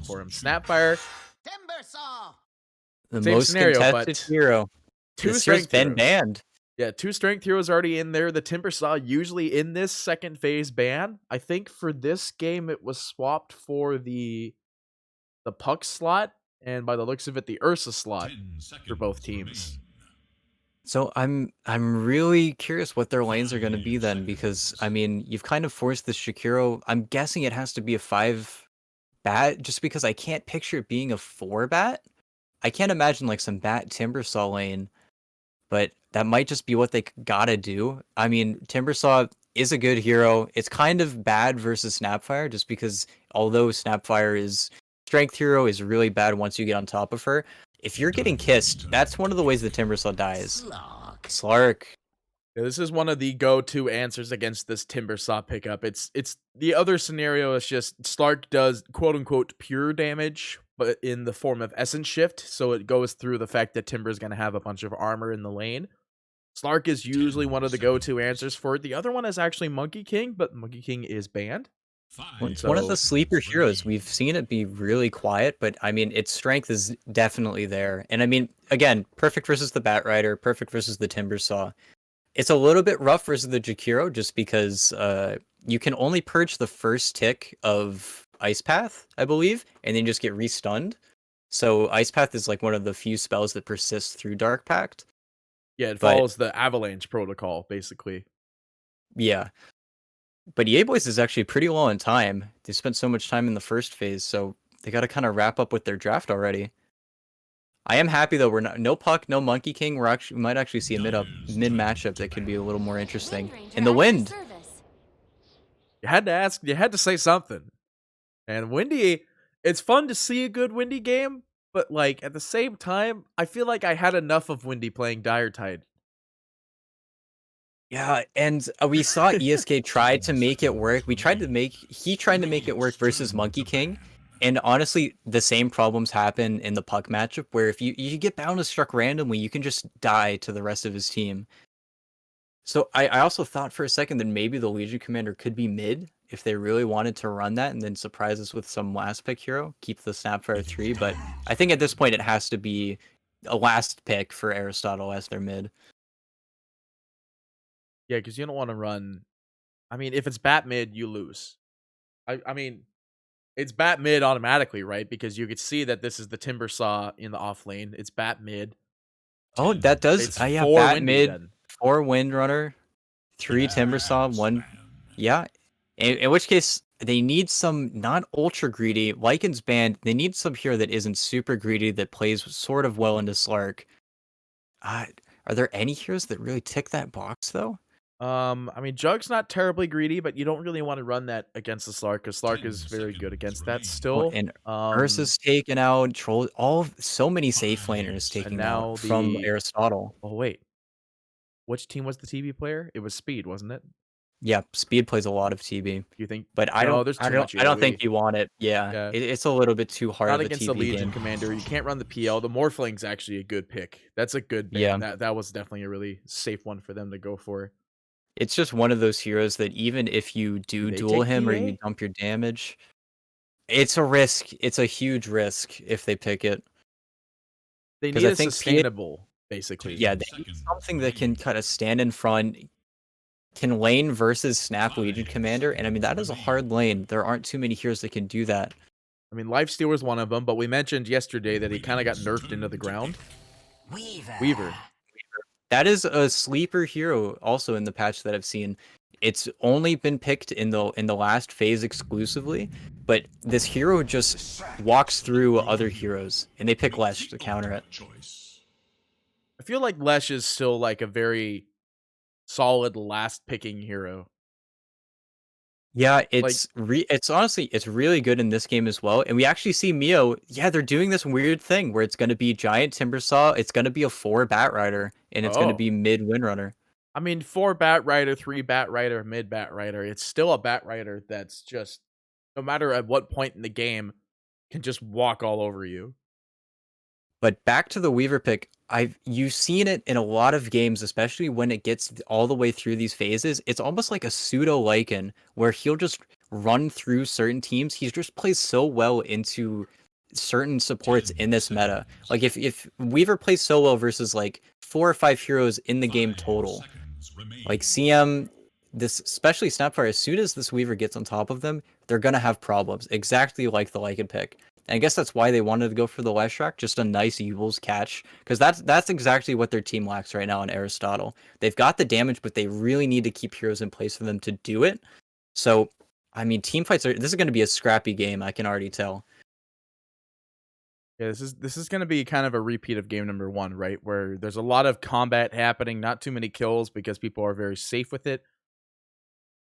for him. Snapfire, The same most scenario, contested but hero. two This hero's strength been heroes. banned. Yeah, 2 strength heroes already in there. The Timbersaw usually in this second phase ban. I think for this game it was swapped for the Puck slot, and by the looks of it, the Ursa slot for both teams. So I'm really curious what their lanes are going to be then, because I mean you've kind of forced the Shakiro. I'm guessing it has to be a 5-bat, just because I can't picture it being a 4-bat. I can't imagine like some bat Timbersaw lane, but that might just be what they gotta do. I mean, Timbersaw is a good hero. It's kind of bad versus Snapfire, just because although Snapfire is strength hero is really bad once you get on top of her. If you're getting kissed, that's one of the ways the Timbersaw dies. Slark. Yeah, this is one of the go-to answers against this Timbersaw pickup. It's the other scenario is just Slark does quote unquote pure damage, but in the form of essence shift, so it goes through the fact that Timber's gonna have a bunch of armor in the lane. Slark is usually one of the go-to answers for it. The other one is actually Monkey King, but Monkey King is banned. It's one of the sleeper heroes. We've seen it be really quiet, but I mean, its strength is definitely there. And I mean, again, perfect versus the Bat Rider, perfect versus the Timbersaw. It's a little bit rough versus the Jakiro, just because you can only purge the first tick of Ice Path, I believe, and then just get restunned. So Ice Path is like one of the few spells that persists through Dark Pact. Yeah, it But follows the Avalanche protocol, basically. yeah. But EA Boys is actually pretty low on time. They spent so much time in the first phase, so they got to kind of wrap up with their draft already. I am happy though. We're not no Puck, no Monkey King. We might actually see a mid matchup that could be a little more interesting. In the wind. You had to ask. You had to say something. And Windy, it's fun to see a good Windy game, but like at the same time, I feel like I had enough of Windy playing Dire Tide. Yeah, and we saw ESK try to make it work. He tried to make it work versus Monkey King. And honestly, the same problems happen in the Puck matchup, where if you get bound struck randomly, you can just die to the rest of his team. So I also thought for a second that maybe the Legion Commander could be mid if they really wanted to run that and then surprise us with some last pick hero, keep the Snapfire 3. But I think at this point it has to be a last pick for Aristotle as their mid. Yeah, because you don't want to run. I mean, if it's bat mid, you lose. I mean, it's bat mid automatically, right? Because you could see that this is the Timbersaw in the off lane. It's bat mid. Oh, that does. It's Yeah, 4 bat Windy mid, then. 4 Windrunner, 3 Timbersaw, 1. Yeah. In which case, they need some not ultra greedy. Lycan's banned. They need some hero that isn't super greedy, that plays sort of well into Slark. Are there any heroes that really tick that box, though? I mean, Jug's not terribly greedy, but you don't really want to run that against the Slark, because Slark is very good against that Oh, still. and Ursa's taken out. So many safe laners And taken now out from Aristotle. Oh wait, which team was the TB player? It was Speed, wasn't it? Yeah, Speed plays a lot of TB. Do you think? But No, there's too much I don't think AoE. you want it. Yeah, Yeah. it's a little bit too hard Not of a against the TB Legion game. Commander. You can't run the PL. The Morphling's actually a good pick. That's a good ban. Yeah. That was definitely a really safe one for them to go for. It's just one of those heroes that even if you do they duel take him or PA? you dump your damage, it's a risk. It's a huge risk if they pick it. They 'Cause need I a think sustainable, basically. Yeah, they need something that can kind of stand in front, can lane versus Snap Legion Commander, and I mean that is a hard lane. There aren't too many heroes that can do that. I mean, Lifestealer's one of them, but we mentioned yesterday that he kind of got nerfed into the ground. Weaver. That is a sleeper hero also in the patch that I've seen. It's only been picked in the last phase exclusively, but this hero just walks through other heroes, and they pick Lesh to counter it. I feel like Lesh is still like a very solid last picking hero. Yeah, it's honestly it's really good in this game as well. And we actually see Mio, yeah, they're doing this weird thing where it's going to be giant Timbersaw, it's going to be a 4 Bat Rider, and it's going to be mid Windrunner. I mean, 4 Bat Rider, 3 Bat Rider, mid Bat Rider. It's still a Bat Rider that's just, no matter at what point in the game, can just walk all over you. But back to the Weaver pick, you've seen it in a lot of games, especially when it gets all the way through these phases. It's almost like a pseudo Lycan, where he'll just run through certain teams. He just plays so well into certain supports in this meta. Like if Weaver plays so well versus like 4 or 5 heroes in the game total, like CM, this especially Snapfire, as soon as this Weaver gets on top of them, they're gonna have problems. Exactly like the Lycan pick. And I guess that's why they wanted to go for the Leshrac, just a nice Evils catch, because that's exactly what their team lacks right now in Aristotle. They've got the damage, but they really need to keep heroes in place for them to do it. So, I mean, team fights are. This is going to be a scrappy game. I can already tell. Yeah, this is going to be kind of a repeat of game number 1, right? Where there's a lot of combat happening, not too many kills because people are very safe with it.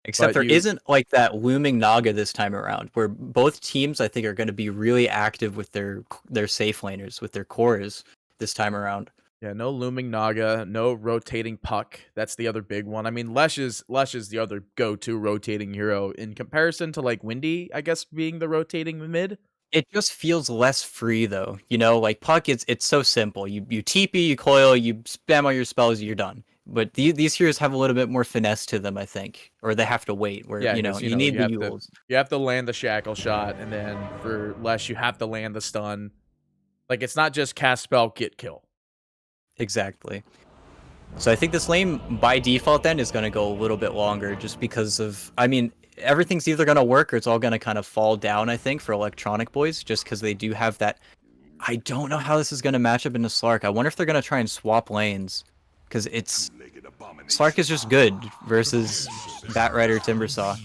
Except But there isn't like that looming Naga this time around, where both teams I think are going to be really active with their safe laners, with their cores this time around. Yeah, no looming Naga, no rotating Puck. That's the other big one. I mean, Lesh is the other go-to rotating hero in comparison to like Windy, I guess, being the rotating mid. It just feels less free though, you know. Like Puck, it's so simple. You TP, you coil, you spam all your spells, you're done. But these heroes have a little bit more finesse to them, I think, or they have to wait. Where Yeah, you know because you need the Yules. you have to land the shackle shot, and then for Lesh, you have to land the stun. Like it's not just cast spell, get kill. Exactly. So I think this lane by default then is going to go a little bit longer, just because of. I mean, everything's either going to work or it's all going to kind of fall down. I think for Electronic Boys, just because they do have that. I don't know how this is going to match up into Slark. I wonder if they're going to try and swap lanes, because it's Slark is just good versus Batrider Timbersaw.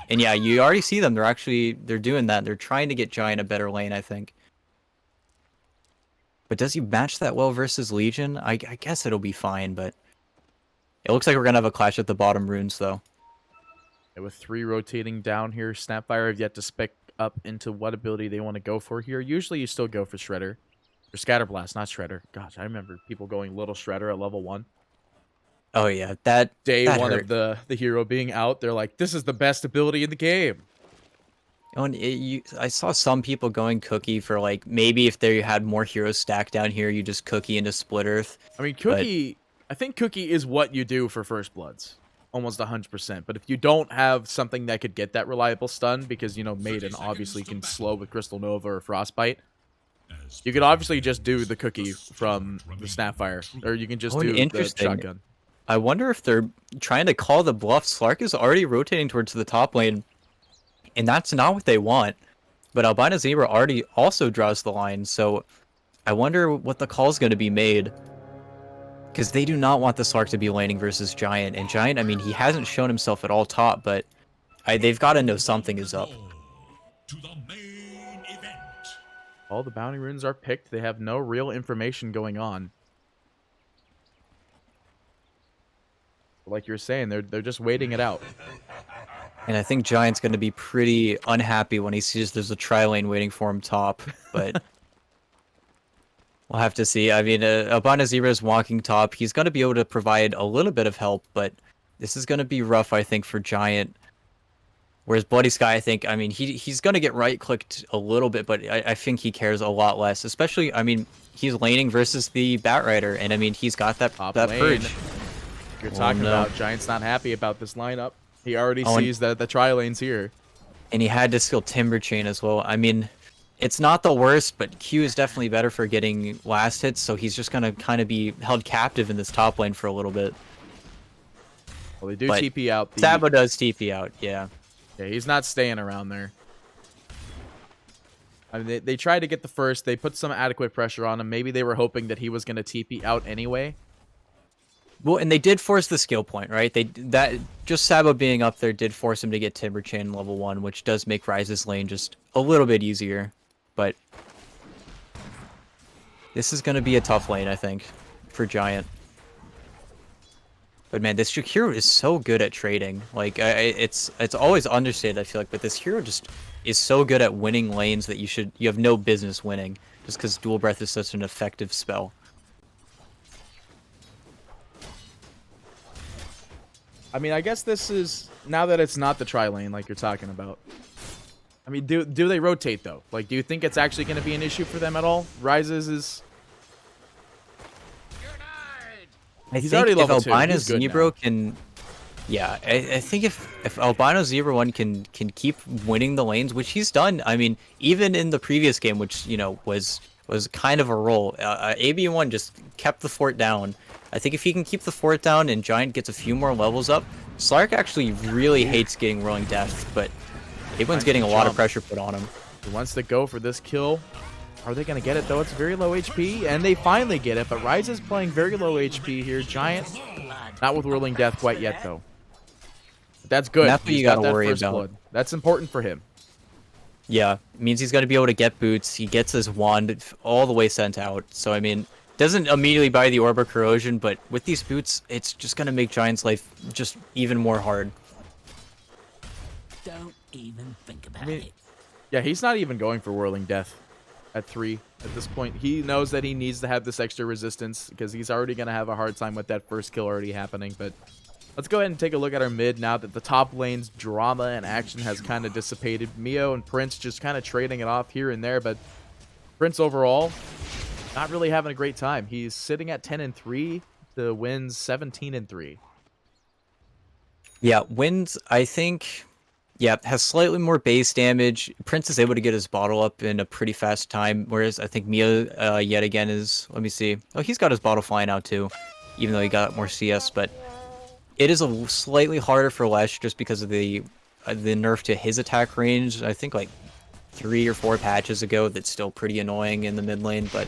And yeah, you already see them. They're doing that. They're trying to get Giant a better lane, I think. But does he match that well versus Legion? I guess it'll be fine, but it looks like we're gonna have a clash at the bottom runes though. Yeah, with 3 rotating down here, Snapfire have yet to spec up into what ability they want to go for here. Usually you still go for Shredder. Or Scatterblast, not Shredder. Gosh, I remember people going Little Shredder at level 1. Oh yeah, that Day that 1 hurt. of the hero being out, they're like, this is the best ability in the game. Oh, and I saw some people going Cookie for like maybe if they had more heroes stacked down here, you just Cookie into Split Earth. I mean, Cookie, I think Cookie is what you do for First Bloods. Almost 100%. But if you don't have something that could get that reliable stun, because, you know, Maiden obviously can slow with Crystal Nova or Frostbite, you could obviously just do the Cookie from the Snapfire. Or you can just do the shotgun. I wonder if they're trying to call the bluff. Slark is already rotating towards the top lane, and that's not what they want. But Albino Zebra already also draws the line, so I wonder what the call is going to be made. Because they do not want the Slark to be laning versus Giant. And Giant, I mean, he hasn't shown himself at all top, but they've got to know something is up. All the bounty runes are picked. They have no real information going on. Like you were saying, they're just waiting it out. And I think Giant's going to be pretty unhappy when he sees there's a tri-lane waiting for him top, but we'll have to see. I mean, Albino Zebra is walking top. He's going to be able to provide a little bit of help, but this is going to be rough, I think, for Giant. Whereas Bloody Sky, I think, I mean, he's going to get right-clicked a little bit, but I think he cares a lot less. Especially, I mean, he's laning versus the Batrider, and I mean, he's got that purge. You're talking about Giant's not happy about this lineup. He already sees that the tri-lane's here. And he had to skill Timber Chain as well. I mean, it's not the worst, but Q is definitely better for getting last hits, so he's just going to kind of be held captive in this top lane for a little bit. Well, they do TP out. Sabo does TP out, yeah. Yeah, he's not staying around there. I mean, they tried to get the first. They put some adequate pressure on him. Maybe they were hoping that he was going to TP out anyway. Well, and they did force the skill point, right? Just Sabo being up there did force him to get Timber Chain level 1, which does make Ryze's lane just a little bit easier. But this is going to be a tough lane, I think, for Giant. But man, this hero is so good at trading. Like, it's always understated, I feel like, but this hero just is so good at winning lanes that you have no business winning, just because Dual Breath is such an effective spell. I mean, I guess this is, now that it's not the tri-lane like you're talking about. I mean, do they rotate, though? Like, do you think it's actually going to be an issue for them at all? Rises is... He's already level 2. Albino Zebra can... Yeah, I think if Albino 01 can keep winning the lanes, which he's done. I mean, even in the previous game, which was kind of a roll, AB1 just kept the fort down. I think if he can keep the fort down and Giant gets a few more levels up, Slark actually really hates getting rolling death, but AB1's getting a lot of pressure put on him. He wants to go for this kill. Are they going to get it, though? It's very low HP, and they finally get it, but Ryze is playing very low HP here. Giant, not with Whirling Death quite yet, though. But that's good. And that's what you got to worry about. Blood. That's important for him. Yeah, means he's going to be able to get boots. He gets his wand all the way sent out. So, I mean, doesn't immediately buy the Orb of Corrosion, but with these boots, it's just going to make Giant's life just even more hard. Don't even think about it. Yeah, he's not even going for Whirling Death at 3 at this point. He knows that he needs to have this extra resistance because he's already going to have a hard time with that first kill already happening. But let's go ahead and take a look at our mid now that the top lane's drama and action has kind of dissipated. Mio and Prince just kind of trading it off here and there, but Prince overall not really having a great time. He's sitting at 10-3 to wins 17-3. Yeah, wins, I think... Yeah, has slightly more base damage. Prince is able to get his bottle up in a pretty fast time, whereas I think Mia yet again is... Let me see. Oh, he's got his bottle flying out too, even though he got more CS. But it is a slightly harder for Lesh just because of the nerf to his attack range. I think like 3 or 4 patches ago. That's still pretty annoying in the mid lane. But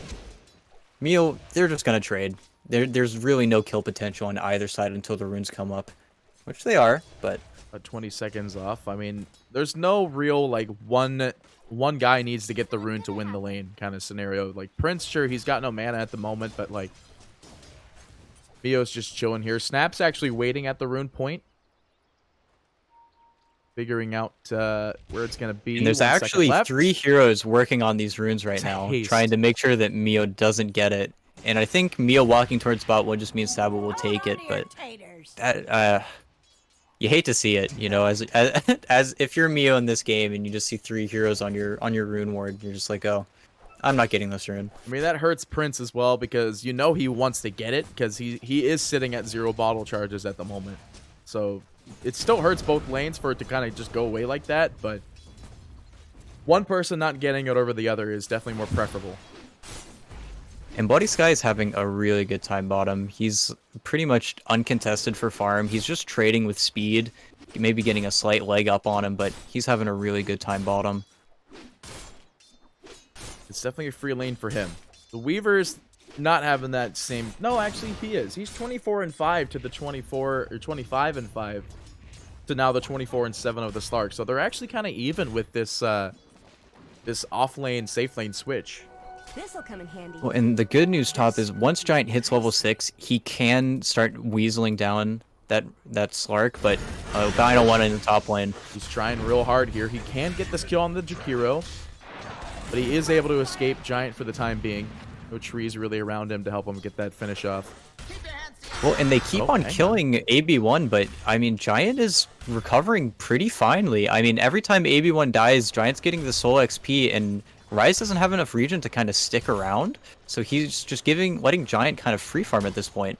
Mio, they're just gonna trade. There's really no kill potential on either side until the runes come up, which they are, but... 20 seconds off. I mean, there's no real like one guy needs to get the rune to win the lane kind of scenario. Like Prince, sure, he's got no mana at the moment, but like Mio's just chilling here. Snap's actually waiting at the rune point, figuring out where it's gonna be. And there's actually 3 heroes working on these runes right now, trying to make sure that Mio doesn't get it. And I think Mio walking towards bot will just mean Sabo will take it, but that you hate to see it, you know, as if you're Mio in this game and you just see 3 heroes on your rune ward, you're just like, oh, I'm not getting this rune. I mean, that hurts Prince as well because you know he wants to get it because he is sitting at 0 bottle charges at the moment. So it still hurts both lanes for it to kind of just go away like that, but one person not getting it over the other is definitely more preferable. And Bloody Sky is having a really good time bottom. He's pretty much uncontested for farm. He's just trading with speed, maybe getting a slight leg up on him, but he's having a really good time bottom. It's definitely a free lane for him. The Weaver's not having that same... No, actually, he is. He's 24-5 to the 24 or 25-5 to now the 24-7 of the Slark. So they're actually kind of even with this this off lane, safe lane switch. This'll come in handy. Well, and the good news, Top, is once Giant hits level 6, he can start weaseling down that Slark, but Albino won in the top lane. He's trying real hard here. He can get this kill on the Jakiro, but he is able to escape Giant for the time being. No trees really around him to help him get that finish off. Well, and they keep on killing AB1, but, I mean, Giant is recovering pretty finely. I mean, every time AB1 dies, Giant's getting the soul XP, and Ryze doesn't have enough regen to kind of stick around, so he's just letting Giant kind of free farm at this point.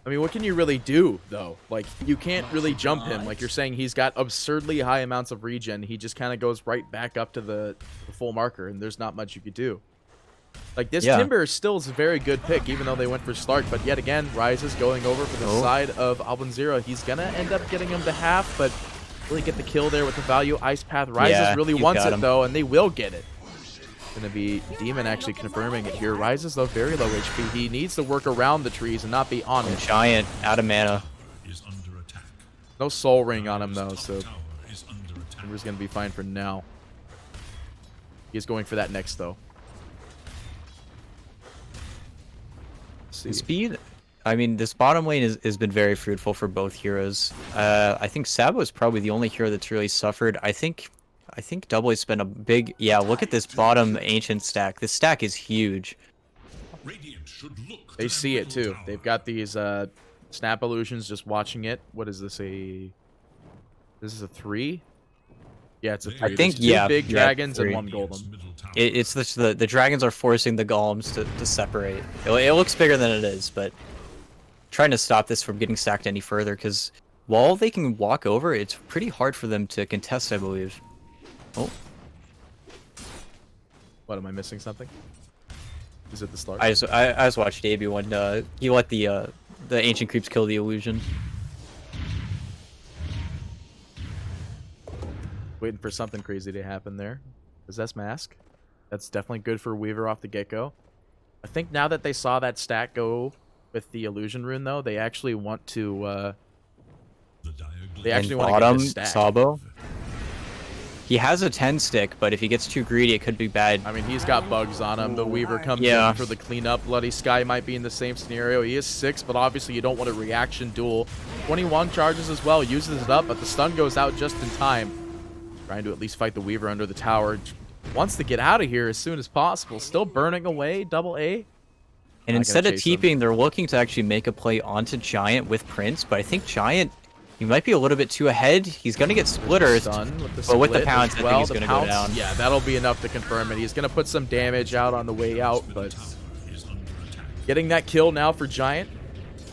I mean, what can you really do, though? Like, you can't really jump him. Like you're saying, he's got absurdly high amounts of regen. He just kind of goes right back up to the full marker, and there's not much you could do. Like, this Timber still is a very good pick, even though they went for Slark. But yet again, Ryze is going over for the side of Albinzero. He's going to end up getting him to half, but really get the kill there with the value. Ice Path. Ryze really wants it, though, and they will get it. Going to be Demon actually confirming it here. Ryze is, though, very low HP. He needs to work around the trees and not be on it. Giant, out of mana. No Soul Ring on him, though, so Timber's going to be fine for now. He's going for that next, though. Speed, I mean, this bottom lane has been very fruitful for both heroes. I think Sabo is probably the only hero that's really suffered. I think Double has been a big... Yeah, look at this bottom Ancient stack. This stack is huge. They see it, too. They've got these snap illusions just watching it. What is this, this is a 3? Yeah, it's a 3. I think, There's 2 big dragons and 1 golem. It's the dragons are forcing the golems to separate. It looks bigger than it is, but trying to stop this from getting stacked any further, because while they can walk over, it's pretty hard for them to contest, I believe. Oh, What, am I missing something? Is it the start? I just watched AB when he let the ancient creeps kill the illusion. Waiting for something crazy to happen there. Possess Mask. That's definitely good for Weaver off the get-go. I think now that they saw that stack go with the illusion rune, though, they actually want to. They actually want to get this stack. Sabo. He has a 10 stick, but if he gets too greedy, it could be bad. I mean, he's got bugs on him. The Weaver comes Yeah. in for the cleanup. Bloody Sky might be in the same scenario. He is 6, but obviously you don't want a reaction duel. 21 charges as well, uses it up, but the stun goes out just in time. Trying to at least fight the Weaver under the tower. Wants to get out of here as soon as possible. Still burning away, double A. And instead of TPing, they're looking to actually make a play onto Giant with Prince, but I think Giant, he might be a little bit too ahead. He's going to get splitters, but with the pounce, I think he's going to go down. Yeah, that'll be enough to confirm it. He's going to put some damage out on the way out, but getting that kill now for Giant.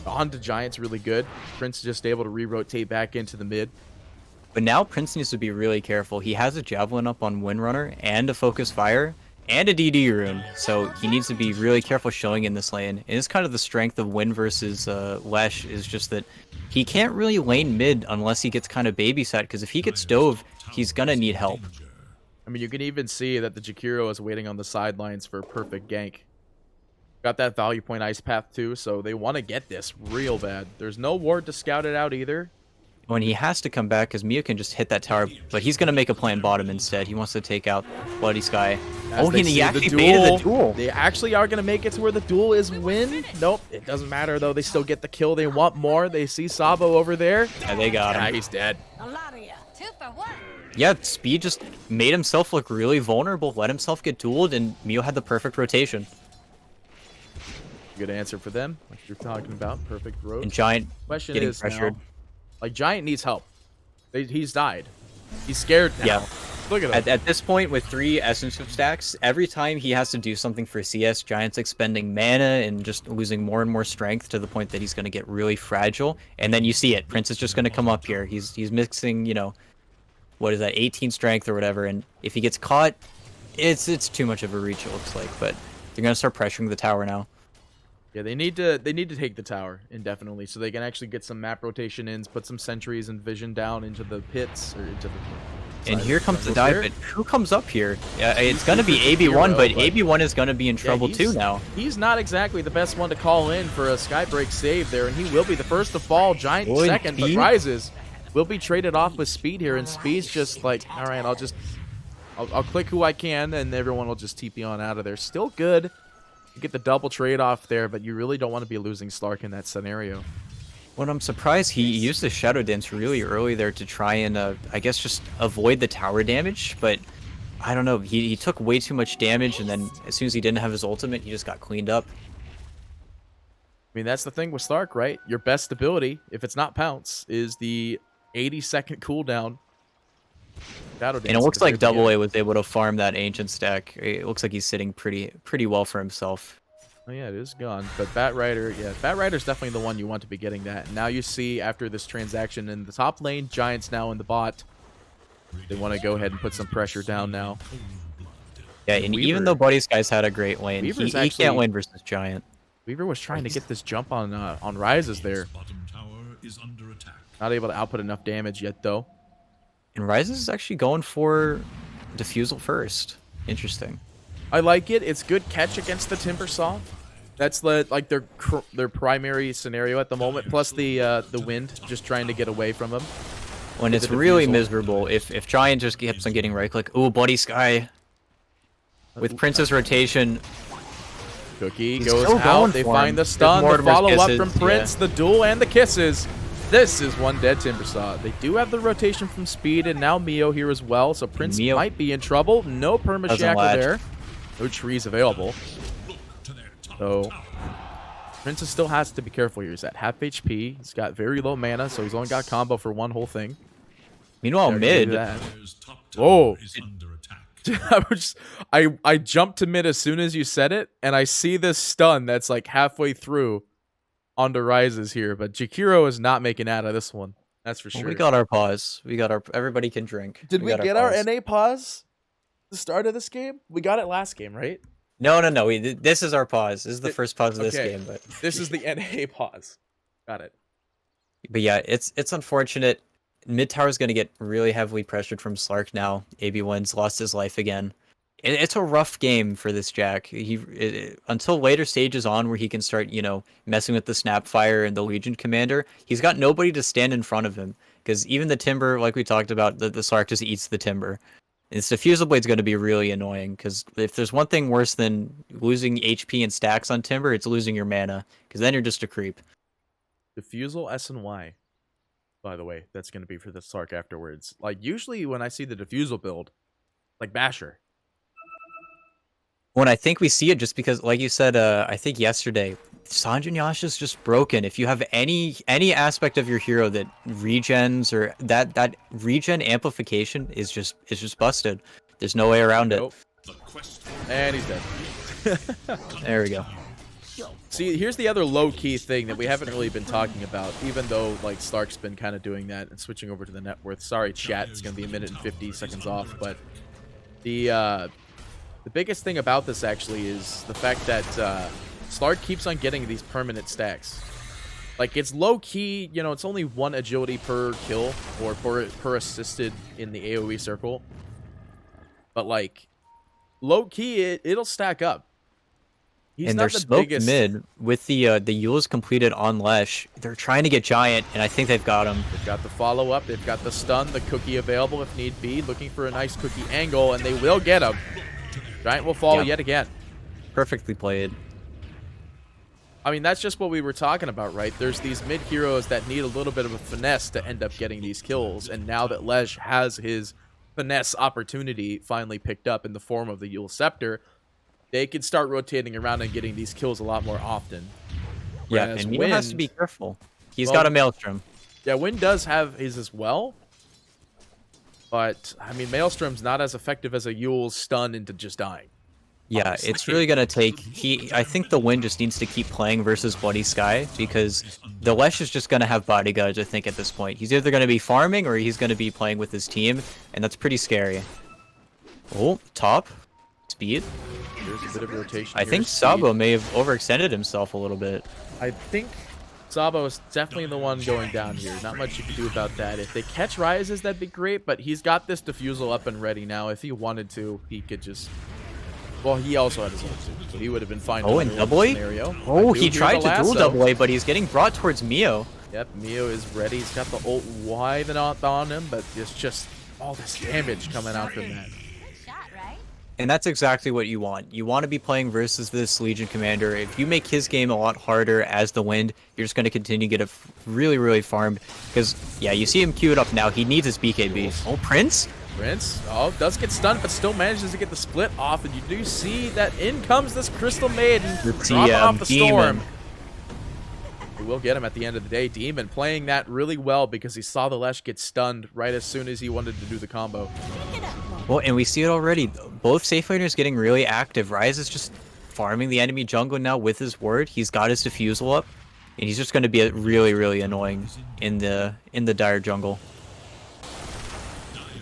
Onto Giant's really good. Prince is just able to re-rotate back into the mid. But now Prince needs to be really careful. He has a Javelin up on Windrunner and a Focus Fire and a DD rune, so he needs to be really careful showing in this lane. And it's kind of the strength of Wind versus Lesh, is just that he can't really lane mid unless he gets kind of babysat, because if he gets dove, he's gonna need help. I mean, you can even see that the Jakiro is waiting on the sidelines for a perfect gank. Got that value point Ice Path too, so they want to get this real bad. There's no ward to scout it out either. When he has to come back, because Mio can just hit that tower, but he's going to make a play in bottom instead. He wants to take out Bloody Sky. As he actually baited the duel. They actually are going to make it to where the duel is win. Nope, it doesn't matter, though. They still get the kill. They want more. They see Sabo over there. Yeah, they got him. Yeah, he's dead. A lot of you. 2 for 1. Yeah, Speed just made himself look really vulnerable, let himself get dueled, and Mio had the perfect rotation. Good answer for them, like you're talking about. Perfect road. And Giant Question getting is pressured. now, like, Giant needs help. He's died. He's scared now. Yeah. Look at him. At this point, with 3 Essence of stacks, every time he has to do something for CS, Giant's expending mana and just losing more and more strength to the point that he's going to get really fragile. And then you see it. Prince is just going to come up here. He's mixing, you know, what is that, 18 strength or whatever. And if he gets caught, it's too much of a reach, it looks like. But they're going to start pressuring the tower now. Yeah, they need to take the tower indefinitely so they can actually get some map rotation ins, put some sentries and vision down into the pits or into the. And here comes the dive, but who comes up here? It's going to be AB1, but AB1 is going to be in trouble too now. He's not exactly the best one to call in for a Skybreak save there, and he will be the first to fall. Giant second, but Rises will be traded off with Speed here, and Speed's just like, all right, I'll click who I can, and everyone will just TP on out of there. Still good. You get the double trade off there, but you really don't want to be losing Slark in that scenario. Well, I'm surprised he used the Shadow Dance really early there to try and, I guess, just avoid the tower damage. But I don't know. He took way too much damage, and then as soon as he didn't have his ultimate, he just got cleaned up. I mean, that's the thing with Slark, right? Your best ability, if it's not Pounce, is the 80-second cooldown. And it looks like Double A was able to farm that ancient stack. It looks like he's sitting pretty well for himself. Oh yeah, it is gone. But Bat Rider, yeah, Bat Rider's definitely the one you want to be getting that. And now you see after this transaction in the top lane, Giants now in the bot. They want to go ahead and put some pressure down now. Yeah, and Weaver, even though Buddy Skies had a great lane, he can't win versus Giant. Weaver was trying to get this jump on Rises there. Not able to output enough damage yet though. And Rises is actually going for Diffusal first. Interesting. I like it. It's good catch against the Timbersaw. That's like their primary scenario at the moment. Plus the wind, just trying to get away from them. When it's really miserable, if Giant just keeps on getting right click, ooh, Bloody Sky. With Prince's rotation, Cookie goes out. They find the stun, the follow up from Prince, the duel, and the kisses. This is one dead Timbersaw. They do have the rotation from Speed, and now Mio here as well, so Prince might be in trouble. No perma-shackle there. No trees available. So Prince still has to be careful here. He's at half HP. He's got very low mana, so he's only got combo for one whole thing. Meanwhile, mid. Whoa. I jumped to mid as soon as you said it, and I see this stun that's like halfway through. onto Rises here, but Jakiro is not making out of this one. That's for Well, sure. we got our pause. We got our. Everybody can drink. Did we got get our pause. NA pause? The start of this game? We got it last game, right? No. This is our pause. This is the first pause of this okay. game, but This is the NA pause. Got it. But yeah, it's unfortunate. Mid tower is going to get really heavily pressured from Slark now. AB1's lost his life again. It's a rough game for this Jack. Until later stages on where he can start, messing with the Snapfire and the Legion Commander, he's got nobody to stand in front of him. Because even the Timber, like we talked about, the Slark just eats the Timber. And this Diffusal Blade's going to be really annoying. Because if there's one thing worse than losing HP and stacks on Timber, it's losing your mana. Because then you're just a creep. Diffusal S and Y. By the way, that's going to be for the Slark afterwards. Like, usually when I see the Diffusal build, like Basher. When I think we see it, just because, like you said, I think yesterday, Sanjin Yasha's just broken. If you have any aspect of your hero that regens or that regen amplification is just busted. There's no way around it. Nope. And he's dead. There we go. See, here's the other low-key thing that we haven't really been talking about, even though, like, Stark's been kind of doing that and switching over to the net worth. Sorry, chat, it's going to be 1 minute and 50 seconds off, but the biggest thing about this, actually, is the fact that Stark keeps on getting these permanent stacks. Like, it's low-key, it's only 1 agility per kill, or per assisted in the AoE circle. But, like, low-key, it'll stack up. He's And not they're the smoked biggest... mid with the Yules completed on Lesh. They're trying to get Giant, and I think they've got him. They've got the follow-up, they've got the stun, the cookie available if need be, looking for a nice cookie angle, and they will get him. Giant will fall yet again. Perfectly played. I mean, that's just what we were talking about, right? There's these mid heroes that need a little bit of a finesse to end up getting these kills, and now that Lesh has his finesse opportunity finally picked up in the form of the Yule Scepter, they can start rotating around and getting these kills a lot more often. Yeah, Whereas and Mio has to Wind- be careful. He's got a Maelstrom. Yeah, Wind does have his as well. But, I mean, Maelstrom's not as effective as a Yule's stun into just dying. Yeah, honestly. it's really going to take... I think the Wind just needs to keep playing versus Bloody Sky, because the Lesh is just going to have bodyguards, I think, at this point. He's either going to be farming or he's going to be playing with his team, and that's pretty scary. Oh, top. Speed. There's a bit of rotation I here. think Speed. Sabo may have overextended himself a little bit. I think Sabo is definitely the one going down here. Not much you can do about that. If they catch Rises, that'd be great, but he's got this Diffusal up and ready now. If he wanted to, he could just... Well, he also had his ult too, so he would have been fine. Oh, and double A? scenario. Oh, I do he hear tried the to duel lasso. double A, but he's getting brought towards Mio. Yep, Mio is ready. He's got the ult wide on him, but it's just all this damage coming out from that. Good shot, right? And that's exactly what you want. You want to be playing versus this Legion Commander. If you make his game a lot harder as the Wind, you're just going to continue to get really, really farmed. Because, yeah, you see him queued up now. He needs his BKB. Oh, Prince? Prince, does get stunned, but still manages to get the split off, and you do see that in comes this Crystal Maiden, dropping off the storm. We will get him at the end of the day. Demon playing that really well because he saw the Lesh get stunned right as soon as he wanted to do the combo. Well, and we see it already. Both safe laners getting really active. Ryze is just farming the enemy jungle now with his ward. He's got his Diffusal up, and he's just going to be really, really annoying in the dire jungle.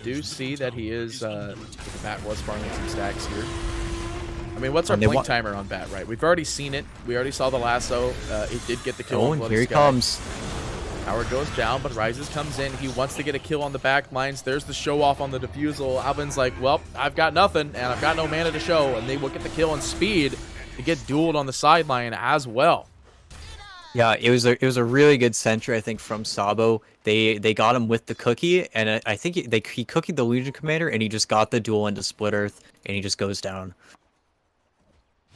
Do see that he is, the Bat was farming some stacks here. I mean, what's our And they blink want- timer on Bat, right? We've already seen it. We already saw the lasso. It did get the kill. Oh, on and Bloody here he Sky. comes. Tower goes down, but Rises comes in. He wants to get a kill on the back lines. There's the show off on the Diffusal. Alvin's like, well, I've got nothing, and I've got no mana to show. And they will get the kill on speed to get dueled on the sideline as well. Yeah, it was a really good sentry, I think, from Sabo. They got him with the cookie, and I think he cookied the Legion Commander, and he just got the duel into Split Earth, and he just goes down.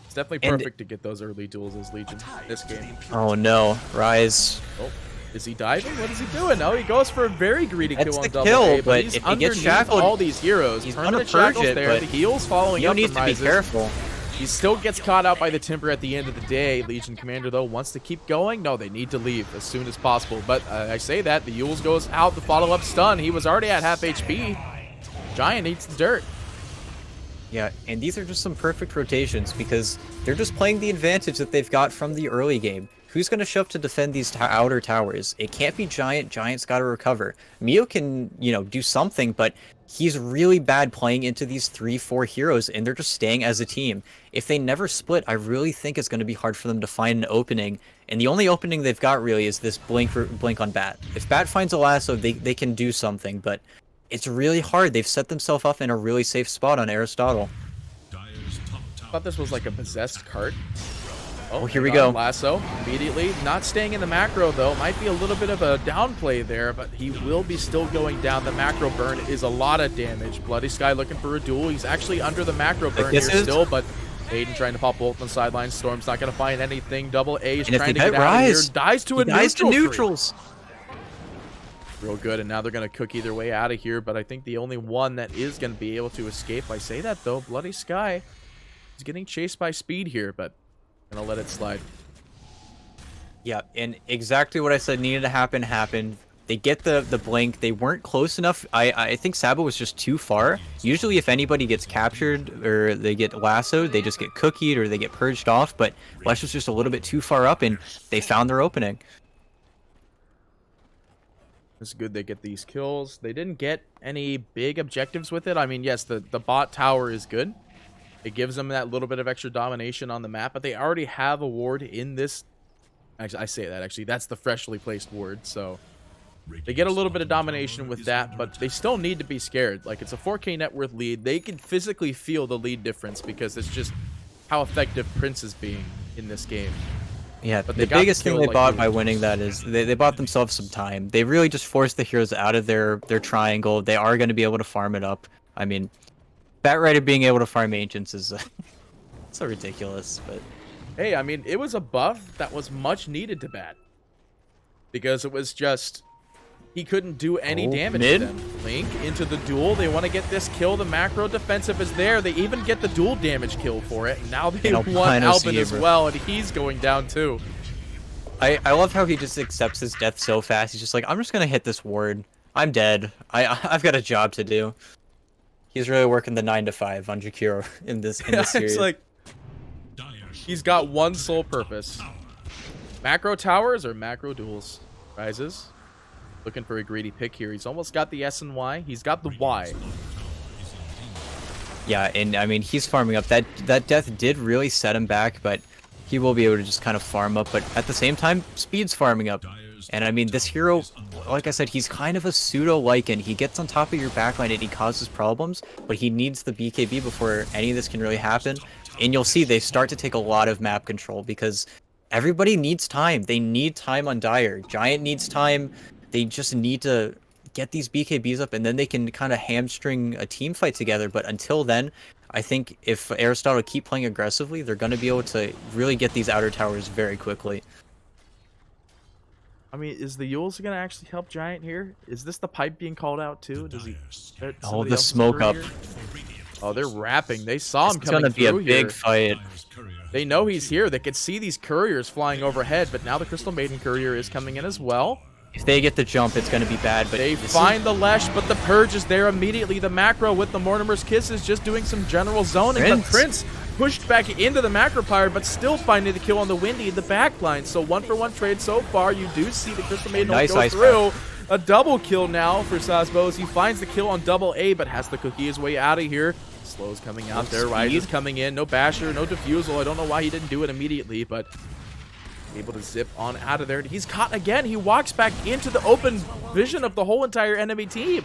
It's definitely perfect to get those early duels as Legion this game. Oh no, Ryze. Oh, is he diving? What is he doing? No, he goes for a very greedy That's kill on the double kill, A, but he's if he gets underneath shackled, all these heroes. he's gonna Permanent purge shackles it, there. but The heals following Mio up needs from to be Rises. careful. He still gets caught out by the Timber at the end of the day. Legion Commander, though, wants to keep going. No, they need to leave as soon as possible. But I say that. The Yules goes out. The follow-up stun. He was already at half HP. Giant eats the dirt. Yeah, and these are just some perfect rotations because they're just playing the advantage that they've got from the early game. who's going to show up to defend these outer towers? It can't be Giant. Giant's got to recover. Mio can, you know, do something, but he's really bad playing into these 3-4 heroes, and they're just staying as a team. If they never split, I really think it's going to be hard for them to find an opening, and the only opening they've got really is this blink on Bat. If Bat finds a lasso, they can do something, but it's really hard. They've set themselves up in a really safe spot on Aristotle. I thought this was like a possessed cart. Oh, here we go. Lasso immediately. Not staying in the macro, though. Might be a little bit of a downplay there, but he will be still going down. The macro burn is a lot of damage. Bloody Sky looking for a duel. He's actually under the macro burn here still, but Aiden trying to pop bolt on the sideline. Storm's not going to find anything. Double A is trying to get out of here. Dies to a neutrals. Real good, and now they're going to cook either way out of here, but I think the only one that is going to be able to escape, I say that, though, Bloody Sky is getting chased by Speed here, but gonna let it slide. Yeah, and exactly what I said needed to happen happened. They get the blink. They weren't close enough. I think Sabo was just too far. Usually if anybody gets captured or they get lassoed, they just get cookied or they get purged off, but Lesh was just a little bit too far up and they found their opening. It's good they get these kills. They didn't get any big objectives with it. I mean, yes, the bot tower is good. It gives them that little bit of extra domination on the map, but they already have a ward in this. Actually, I say that, actually. That's the freshly placed ward, so they get a little bit of domination with that, but they still need to be scared. Like, it's a 4K net worth lead. They can physically feel the lead difference because it's just how effective Prince is being in this game. Yeah, but the biggest thing they bought by winning that is they bought themselves some time. They really just forced the heroes out of their triangle. They are going to be able to farm it up. I mean, Batrider being able to farm Ancients is so ridiculous, but hey, I mean, it was a buff that was much needed to Bat. Because it was just he couldn't do any damage to them. Link into the duel. They want to get this kill. The macro defensive is there. They even get the dual damage kill for it. And now they want Albin as well, and he's going down too. I love how he just accepts his death so fast. He's just like, I'm just going to hit this ward. I'm dead. I've got a job to do. He's really working the 9 to 5 on Jakiro in this series. It's like he's got one sole purpose. Macro towers or macro duels. Rises. Looking for a greedy pick here. He's almost got the S and Y. He's got the Y. Yeah, and I mean, he's farming up. That death did really set him back, but he will be able to just kind of farm up. But at the same time, Speed's farming up. And I mean, this hero, like I said, he's kind of a pseudo-Lycan. He gets on top of your backline and he causes problems, but he needs the BKB before any of this can really happen. And you'll see they start to take a lot of map control because everybody needs time. They need time on Dire. Giant needs time. They just need to get these BKBs up, and then they can kind of hamstring a team fight together. But until then, I think if Aristotle keep playing aggressively, they're going to be able to really get these outer towers very quickly. I mean, is the Yules going to actually help Giant here? Is this the pipe being called out too? Does he? Oh, the smoke up. Oh, they're rapping. They saw him coming through. It's going to be a big fight. They know he's here. They could see these couriers flying overhead, but now the Crystal Maiden courier is coming in as well. If they get the jump, it's going to be bad. But they find the Lesh, but the Purge is there immediately. The macro with the Mortimer's Kiss is just doing some general zoning. But Prince pushed back into the macro pyre, but still finding the kill on the Windy in the backline. So 1-for-1 trade so far. You do see the Crystal Maiden go through. A double kill now for Sasbo. He finds the kill on double A, but has to cookie his way out of here. Slow's coming out there. Rise is coming in. No Basher, no Diffusal. I don't know why he didn't do it immediately, but able to zip on out of there. He's caught again. He walks back into the open vision of the whole entire enemy team.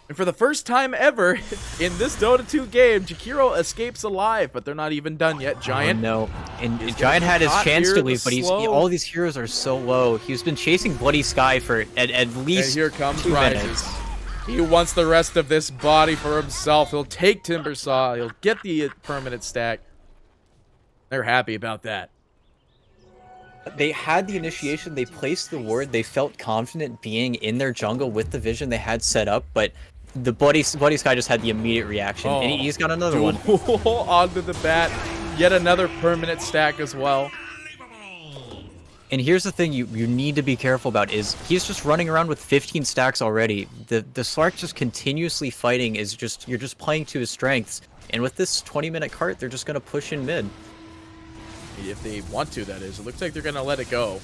And for the first time ever in this Dota 2 game, Jakiro escapes alive, but they're not even done yet. Giant. Oh, no. And Giant had his chance to leave, but all these heroes are so low. He's been chasing Bloody Sky for at least and here comes 2 Rises. minutes. He wants the rest of this body for himself. He'll take Timbersaw. He'll get the permanent stack. They're happy about that. They had the initiation, they placed the ward, they felt confident being in their jungle with the vision they had set up, but the Bloody Sky just had the immediate reaction, and he's got another one. Onto the bat, yet another permanent stack as well. And here's the thing you need to be careful about is he's just running around with 15 stacks already. The Slark just continuously fighting is just, you're just playing to his strengths, and with this 20-minute cart, they're just going to push in mid. If they want to, that is. It looks like they're going to let it go.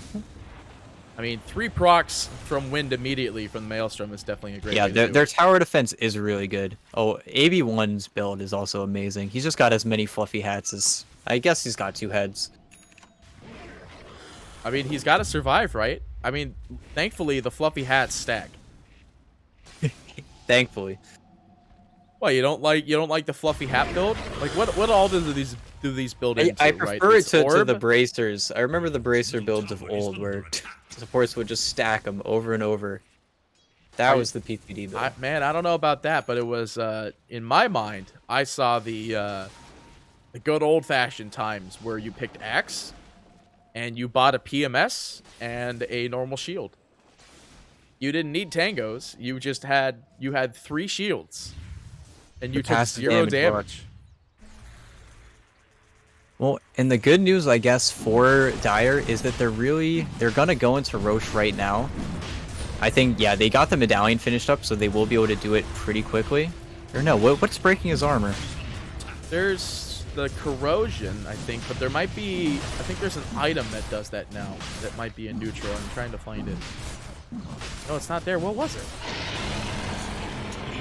I mean, 3 procs from Wind immediately from the Maelstrom is definitely a great Yeah, way to do their it. tower defense is really good. Oh, AB1's build is also amazing. He's just got as many fluffy hats as... I guess he's got 2 heads. I mean, he's got to survive, right? I mean, thankfully, the fluffy hats stack. Thankfully. Well, you don't like the fluffy hat build? Like, what all do these build into, I right? prefer It's it to the orb? bracers. I remember the bracer builds of old where supports would just stack them over and over. That was the PPD build. Man, I don't know about that, but it was in my mind. I saw the good old-fashioned times where you picked Axe, and you bought a PMS and a normal shield. You didn't need tangos. You just had 3 shields, and you took passive 0 damage damage. Well, and the good news, I guess, for Dire is that they're gonna go into Roche right now. I think, yeah, they got the medallion finished up, so they will be able to do it pretty quickly. Or no, what's breaking his armor? There's the corrosion, I think, but there might be. I think there's an item that does that now. That might be in neutral. I'm trying to find it. No, it's not there. What was it?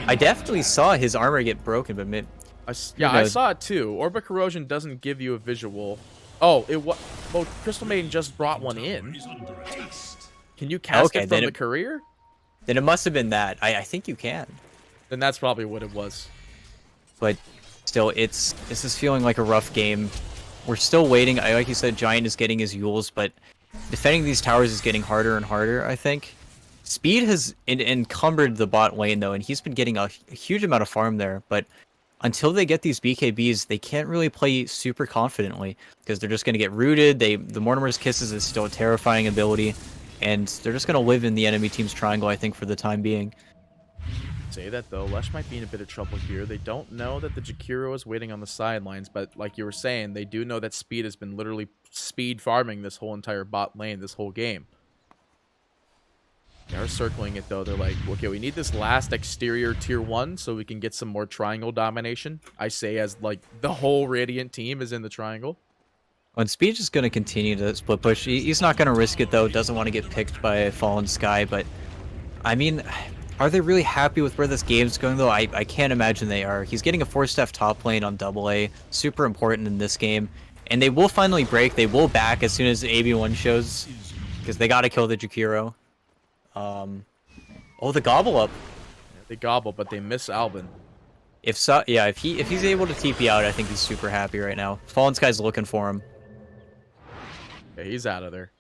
I definitely saw his armor get broken, but I saw it too. Orbit corrosion doesn't give you a visual. Oh, well, Crystal Maiden just brought one in. Can you cast it from the career? Then it must have been that. I think you can. Then that's probably what it was. But still, this is feeling like a rough game. We're still waiting. Like you said, Giant is getting his Yules, but defending these towers is getting harder and harder, I think. Speed has encumbered the bot lane, though, and he's been getting a huge amount of farm there. But until they get these BKBs, they can't really play super confidently because they're just going to get rooted. The Mortimer's Kisses is still a terrifying ability, and they're just going to live in the enemy team's triangle, I think, for the time being. Say that, though. Lesh might be in a bit of trouble here. They don't know that the Jakiro is waiting on the sidelines, but like you were saying, they do know that Speed has been literally speed farming this whole entire bot lane, this whole game. They are circling it, though. They're like, okay, we need this last exterior tier 1 so we can get some more triangle domination. I say as, like, the whole Radiant team is in the triangle. And Speed is going to continue to split push. He's not going to risk it, though. Doesn't want to get picked by Fallen Sky, but, I mean, are they really happy with where this game's going, though? I can't imagine they are. He's getting a 4-step top lane on AA. Super important in this game. And they will finally break. They will back as soon as AB1 shows, because they got to kill the Jakiro. Oh, the gobble up. Yeah, they gobble, but they miss Alvin. If he's able to TP out, I think he's super happy right now. Fallen Sky's looking for him. Yeah, he's out of there.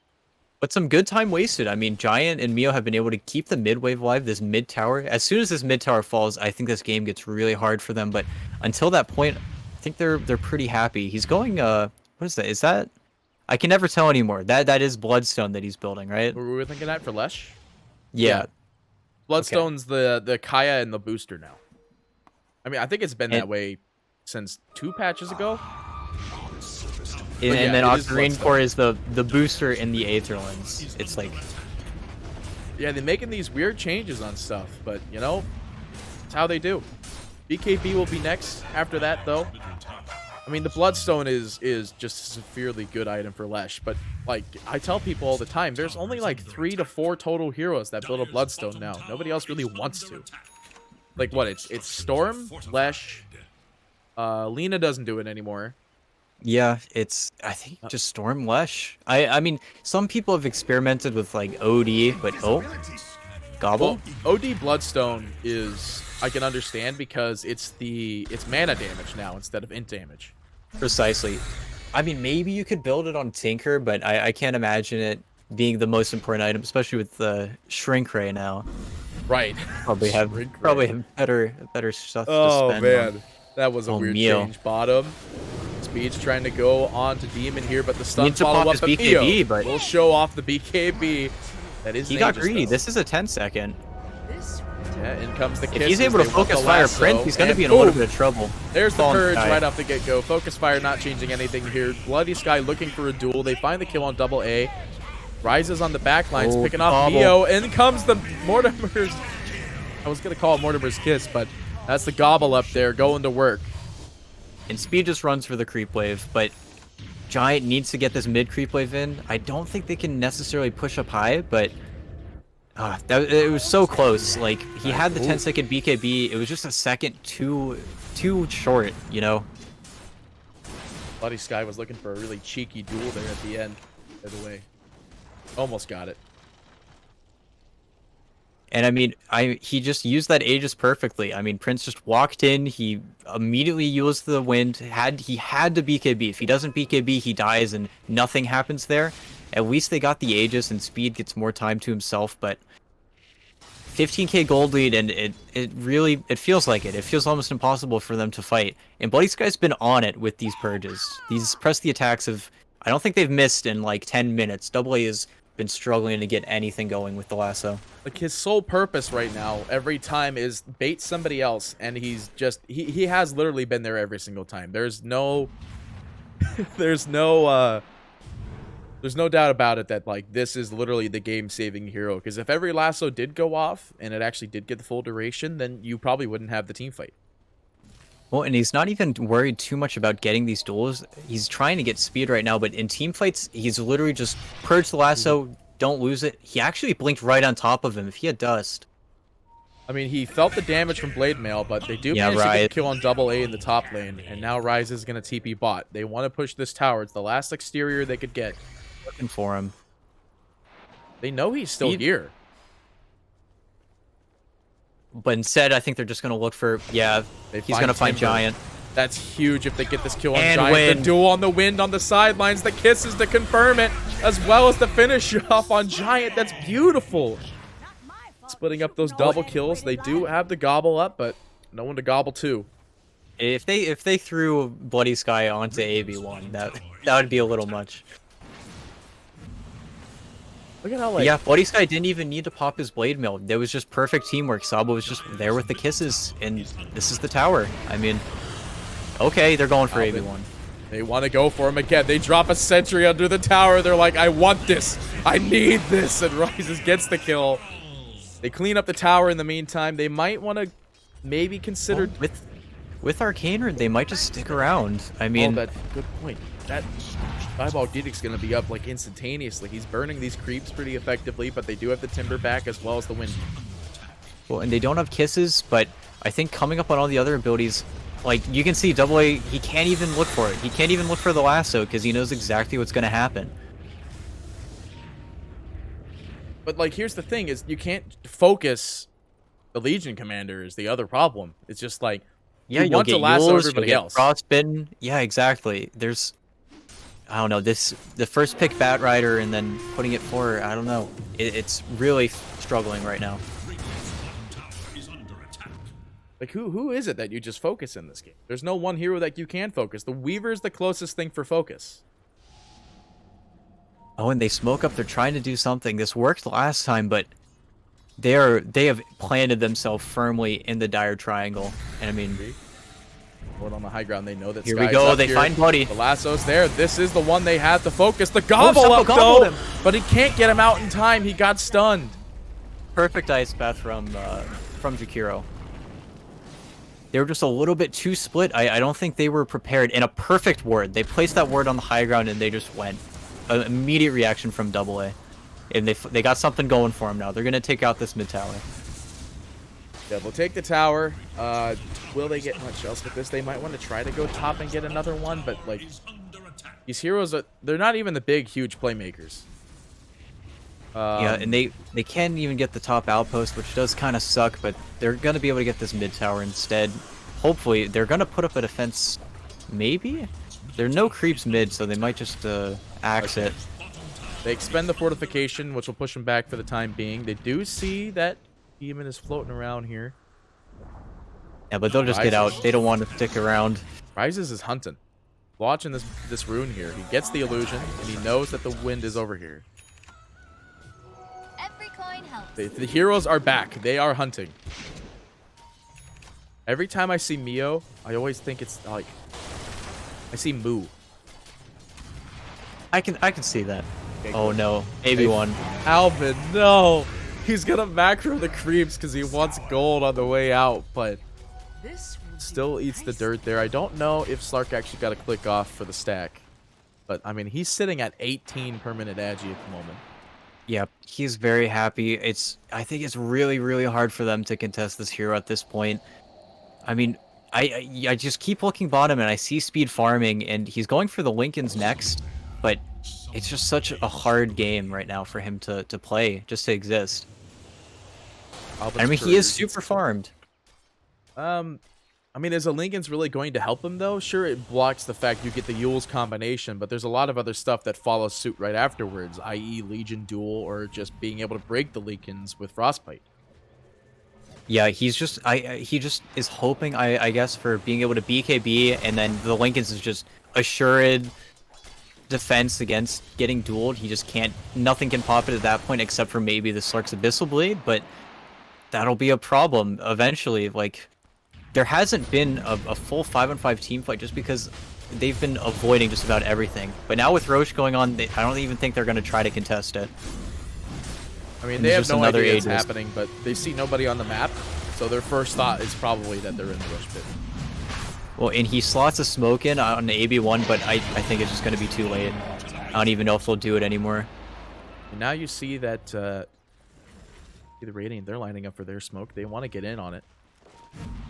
But some good time wasted. I mean, Giant and Mio have been able to keep the mid wave alive, this mid tower. As soon as this mid tower falls, I think this game gets really hard for them. But until that point, I think they're pretty happy. He's going, what is that? Is that? I can never tell anymore. That is Bloodstone that he's building, right? Were we thinking that for Lesh? Yeah. Bloodstone's the Kaya and the booster now. I mean, I think it's been that way since 2 patches ago. And then Octarine Core is the booster in the Aetherlands. It's like... Yeah, they're making these weird changes on stuff, but, you know, it's how they do. BKB will be next after that, though. I mean, the Bloodstone is just a severely good item for Lesh, but, like, I tell people all the time, there's only, like, 3 to 4 total heroes that build a Bloodstone now. Nobody else really wants to. Like, what? It's Storm, Lesh, Lina doesn't do it anymore. Yeah, I think just Storm Lesh. I mean, some people have experimented with, like, OD, but Gobble? Well, OD Bloodstone is, I can understand, because it's mana damage now instead of int damage. Precisely. I mean, maybe you could build it on Tinker, but I can't imagine it being the most important item, especially with the Shrink Ray now. Right. Probably have better stuff to Oh, spend man. on. That was a weird change. Bottom. Speed's trying to go on to Demon here, but the stun follow up of BKB, but we'll show off the BKB. That is he got greedy. This is a 10-second. Yeah, in comes the kiss. If he's able to focus fire Prince, he's going to be in a little bit of trouble. There's the purge right off the get-go. Focus fire not changing anything here. Bloody Sky looking for a duel. They find the kill on AA. Rises on the back lines, picking off Mio. In comes the Mortimer's... I was going to call it Mortimer's Kiss, but that's the gobble up there going to work. And Speed just runs for the creep wave, but Giant needs to get this mid creep wave in. I don't think they can necessarily push up high, but it was so close. Like, he had the 10-second BKB. It was just a second too short, you know? Bloody Sky was looking for a really cheeky duel there at the end. By the way, almost got it. And I mean, he just used that Aegis perfectly. I mean, Prince just walked in. He immediately used the wind. He had to BKB. If he doesn't BKB, he dies, and nothing happens there. At least they got the Aegis, and Speed gets more time to himself. But 15k gold lead, and it really feels like it. It feels almost impossible for them to fight. And Bloody Sky's been on it with these purges. These press the attacks have. I don't think they've missed in like 10 minutes. AA has been struggling to get anything going with the lasso. Like, his sole purpose right now every time is bait somebody else, and he's just he has literally been there every single time. There's no there's no doubt about it that, like, this is literally the game-saving hero, because if every lasso did go off and it actually did get the full duration, then you probably wouldn't have the team fight. Well, and he's not even worried too much about getting these duels. He's trying to get speed right now, but in team fights, he's literally just purge the lasso, don't lose it. He actually blinked right on top of him. If he had dust. I mean, he felt the damage from Blade Mail, but they do manage to get a kill on AA in the top lane, and now Ryze is going to TP bot. They want to push this tower. It's the last exterior they could get. Looking for him. They know he's still here. But instead, I think they're just going to look for, he's going to find Giant. That's huge if they get this kill on And Giant. win. The duel on the wind on the sidelines, the kisses to confirm it, as well as the finish off on Giant. That's beautiful. Splitting up those double kills. They do have the gobble up, but no one to gobble to. If they threw Bloody Sky onto AV1, that would be a little much. Look at how, like... Yeah, Bloody Sky didn't even need to pop his Blade Mail. There was just perfect teamwork. Sabo was just there with the kisses, and this is the tower. I mean, okay, they're going for AV1. They want to go for him again. They drop a sentry under the tower. They're like, I want this. I need this. And Rises gets the kill. They clean up the tower in the meantime. They might want to maybe consider... With Arcane, they might just stick around. I mean... Oh, that's a good point. That Eyeball Didic's going to be up, like, instantaneously. He's burning these creeps pretty effectively, but they do have the Timber back as well as the Wind. Well, and they don't have kisses, but I think coming up on all the other abilities, like, you can see AA, he can't even look for it. He can't even look for the lasso because he knows exactly what's going to happen. But, like, here's the thing, is you can't focus the Legion Commander is the other problem. It's just, like, yeah, you want to lasso everybody else. Frostbitten. Yeah, exactly. There's, I don't know, the first pick Bat Rider and then putting it forward, I don't know. It's really struggling right now. Like, who is it that you just focus in this game? There's no one hero that you can focus. The Weaver's the closest thing for focus. Oh, and they smoke up. They're trying to do something. This worked last time, but they have planted themselves firmly in the dire triangle. And I mean, Going on the high ground, they know that here Sky's we go. up They here. find Buddy. The lasso's there. This is the one they had to focus. The gobble Sabo up gobbled though, him. but he can't get him out in time. He got stunned. Perfect ice path from Jakiro. They were just a little bit too split. I don't think they were prepared. And a perfect ward. They placed that ward on the high ground and they just went. An immediate reaction from AA. And they got something going for him now. They're going to take out this mid tower. Yeah, they'll take the tower. Will they get much else with this? They might want to try to go top and get another one, but like these heroes, they're not even the big, huge playmakers. Yeah, and they can't even get the top outpost, which does kind of suck, but they're going to be able to get this mid tower instead. Hopefully, they're going to put up a defense, maybe? There are no creeps mid, so they might just axe it. They expend the fortification, which will push them back for the time being. They do see that Demon is floating around here. Yeah, but they'll just get out. They don't want to stick around. Rises is hunting. Watching this rune here. He gets the illusion, and he knows that the wind is over here. Every coin helps. The heroes are back. They are hunting. Every time I see Mio, I always think it's like I see Moo. I can see that. Okay, oh no, AV1. Alvin, no. He's gonna macro the creeps because he wants gold on the way out, but still eats the dirt there. I don't know if Slark actually got a click off for the stack. But, I mean, he's sitting at 18 per minute agi at the moment. Yep, he's very happy. I think it's really, really hard for them to contest this hero at this point. I mean, I just keep looking bottom and I see Speed farming and he's going for the Lincolns next, but it's just such a hard game right now for him to play, just to exist. I mean, he is super farmed. I mean, is a Lincoln's really going to help him, though? Sure, it blocks the fact you get the Yule's combination, but there's a lot of other stuff that follows suit right afterwards, i.e. Legion Duel, or just being able to break the Lincolns with Frostbite. Yeah, he's just, he just is hoping, I guess, for being able to BKB, and then the Lincolns is just assured defense against getting dueled. He just can't, nothing can pop it at that point except for maybe the Slark's Abyssal Blade, but that'll be a problem eventually. Like, there hasn't been a full 5-on-5 team fight just because they've been avoiding just about everything. But now with Roche going on, I don't even think they're going to try to contest it. I mean, they have no idea it's happening, but they see nobody on the map, so their first thought is probably that they're in the Roche pit. Well, and he slots a smoke in on the AB1, but I think it's just going to be too late. I don't even know if they'll do it anymore. And now you see that the Radiant, they're lining up for their smoke. They want to get in on it.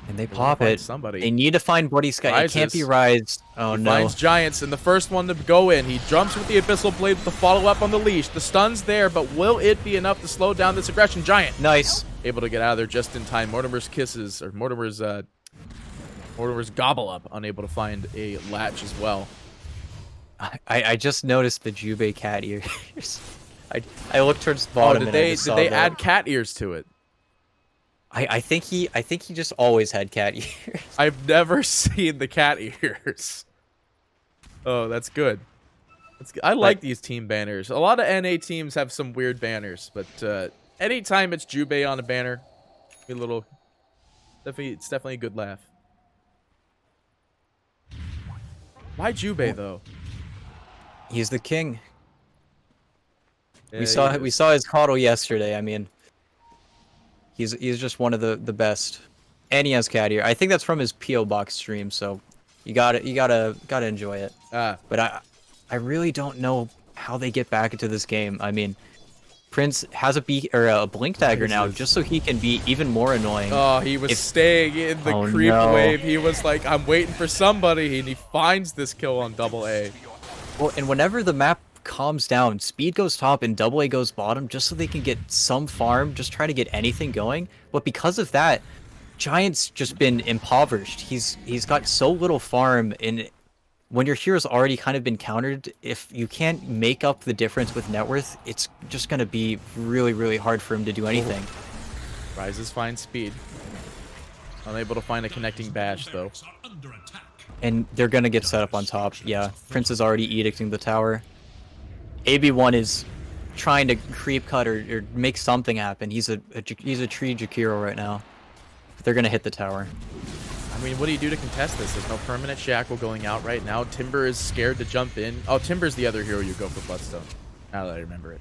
And they pop it. Somebody. They need to find Bloody Sky. Rises. It can't be Rise. Oh, he no. finds Giants, and the first one to go in. He jumps with the Abyssal Blade with the follow-up on the leash. The stun's there, but will it be enough to slow down this aggression? Giant. Nice. Able to get out of there just in time. Mortimer's Kisses, or Mortimer's Gobble Up, unable to find a latch as well. I just noticed the Jubei cat ears. I looked towards the bottom. Oh, did they add cat ears to it? I think he just always had cat ears. I've never seen the cat ears. Oh, that's good. I like these team banners. A lot of NA teams have some weird banners, but anytime it's Jubei on a banner, it's definitely a good laugh. Why Jubei though? He's the king. Yeah, we saw his coddle yesterday. I mean, he's just one of the best, and he has cat ear. I think that's from his PO box stream. So you gotta enjoy it. But I really don't know how they get back into this game. I mean, Prince has a blink dagger now, just so he can be even more annoying. Oh, he was staying in the creep wave. He was like, I'm waiting for somebody, and he finds this kill on AA. Well, and whenever the map calms down, Speed goes top and AA goes bottom, just so they can get some farm, just try to get anything going. But because of that, Giant's just been impoverished. He's got so little farm, and when your hero's already kind of been countered, if you can't make up the difference with net worth, it's just going to be really, really hard for him to do anything. Rises finds Speed. Unable to find a connecting bash, though. And they're going to get set up on top. Yeah, Prince is already edicting the tower. AB1 is trying to creep cut or make something happen. He's a tree Jakiro right now. But they're going to hit the tower. I mean, what do you do to contest this? There's no permanent shackle going out right now. Timber is scared to jump in. Oh, Timber's the other hero you go for Bloodstone. Now that I remember it.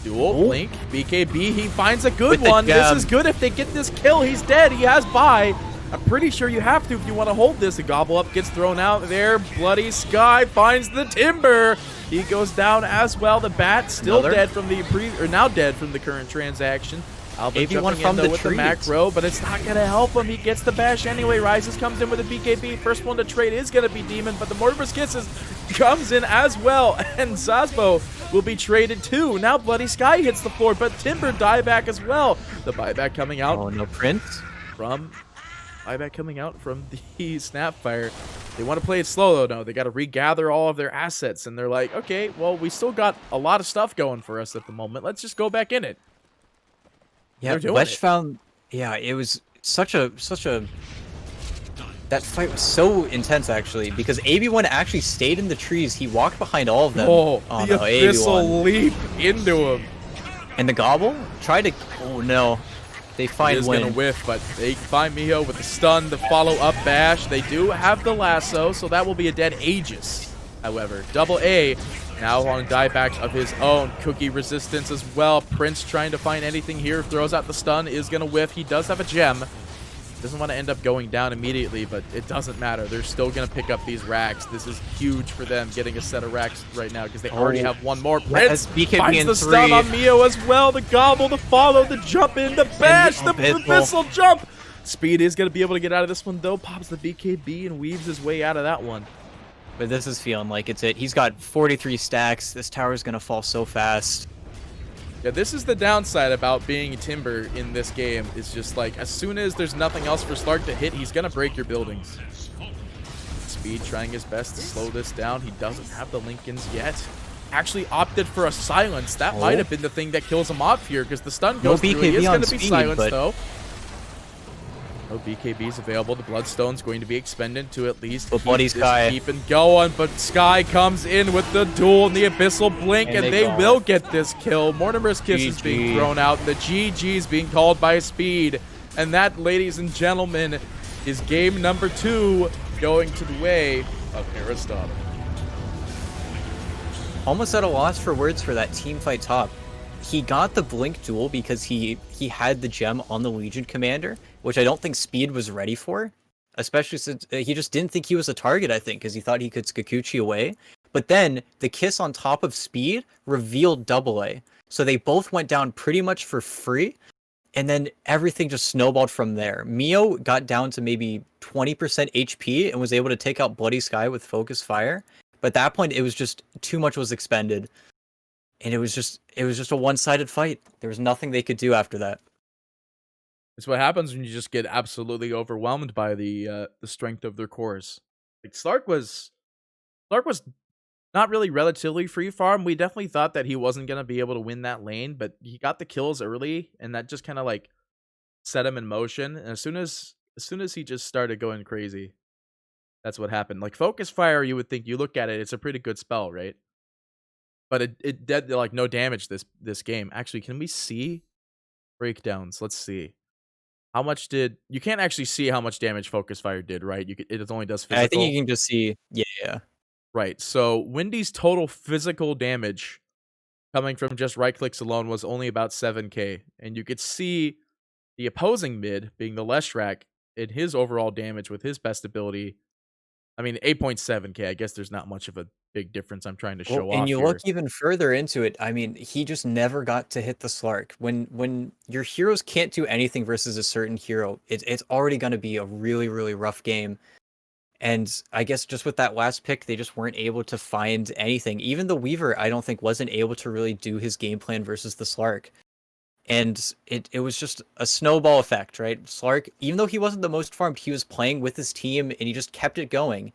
Duel, Blink, BKB. He finds a good one. This is good if they get this kill. He's dead. He has buy. I'm pretty sure you have to if you want to hold this. A Gobble Up gets thrown out there. Bloody Sky finds the Timber. He goes down as well. The Bat still dead from the now dead from the current transaction. Alba jumping in though with the macro, but it's not going to help him. He gets the bash anyway. Rises comes in with a BKB. First one to trade is going to be Demon, but the Mortimer's Kisses comes in as well, and Zazbo will be traded too. Now Bloody Sky hits the floor, but Timber dieback as well. The buyback coming out. Oh, no Prince? Buyback coming out from the Snapfire. They want to play it slow though. No, they got to regather all of their assets, and they're like, okay, well, we still got a lot of stuff going for us at the moment. Let's just go back in it. Yeah, Lesh found. Yeah, it was such a. That fight was so intense actually, because AB1 actually stayed in the trees. He walked behind all of them. Oh the Abyssal leap into him. And the Gobble tried to. Oh no, they find Win. Gonna whiff, but they find Miho with the stun, the follow-up bash. They do have the lasso, so that will be a dead Aegis. However, AA now on diebacks of his own. Cookie resistance as well. Prince trying to find anything here. Throws out the stun. Is going to whiff. He does have a gem. Doesn't want to end up going down immediately, but it doesn't matter. They're still going to pick up these racks. This is huge for them, getting a set of racks right now, because they already have one more. Prince finds the stun on Mio as well. The gobble, the follow, the jump in, the bash, the missile jump. Speed is going to be able to get out of this one, though. Pops the BKB and weaves his way out of that one. But this is feeling like it's it. He's got 43 stacks. This tower is going to fall so fast. Yeah, this is the downside about being Timber in this game. It's just like, as soon as there's nothing else for Slark to hit, he's going to break your buildings. Speed trying his best to slow this down. He doesn't have the Lincolns yet. Actually opted for a silence. That might have been the thing that kills him off here, because the stun goes through. He is going to be silenced, though. No BKBs available. The Bloodstone's going to be expended to at least keep and going. But Sky comes in with the duel and the Abyssal Blink, and they will get this kill. Mortimer's Kiss is being thrown out. The GG's being called by Speed. And that, ladies and gentlemen, is game number 2 going to the way of Aristotle. Almost at a loss for words for that team fight top. He got the Blink duel because he had the gem on the Legion Commander, which I don't think Speed was ready for, especially since he just didn't think he was a target, I think, because he thought he could Skakuchi away. But then the kiss on top of Speed revealed AA. So they both went down pretty much for free, and then everything just snowballed from there. Mio got down to maybe 20% HP and was able to take out Bloody Sky with Focus Fire. But at that point, it was just too much was expended. And it was just a one-sided fight. There was nothing they could do after that. It's what happens when you just get absolutely overwhelmed by the strength of their cores. Like Slark was not really relatively free farm. We definitely thought that he wasn't gonna be able to win that lane, but he got the kills early, and that just kind of like set him in motion. And as soon as he just started going crazy, that's what happened. Like Focus Fire, you would think, you look at it, it's a pretty good spell, right? But it did like no damage this game. Actually, can we see breakdowns? Let's see. How much did you can't actually see how much damage Focus Fire did, right? It only does physical. I think you can just see, yeah. Right. So Windy's total physical damage coming from just right clicks alone was only about 7k, and you could see the opposing mid being the Leshrac in his overall damage with his best ability. I mean, 8.7k. I guess there's not much of a big difference I'm trying to show off. And you here. look even further into it. I mean, he just never got to hit the Slark. When your heroes can't do anything versus a certain hero, it's already going to be a really, really rough game. And I guess just with that last pick, they just weren't able to find anything. Even the Weaver, I don't think, wasn't able to really do his game plan versus the Slark. And it was just a snowball effect, right? Slark, even though he wasn't the most farmed, he was playing with his team, and he just kept it going.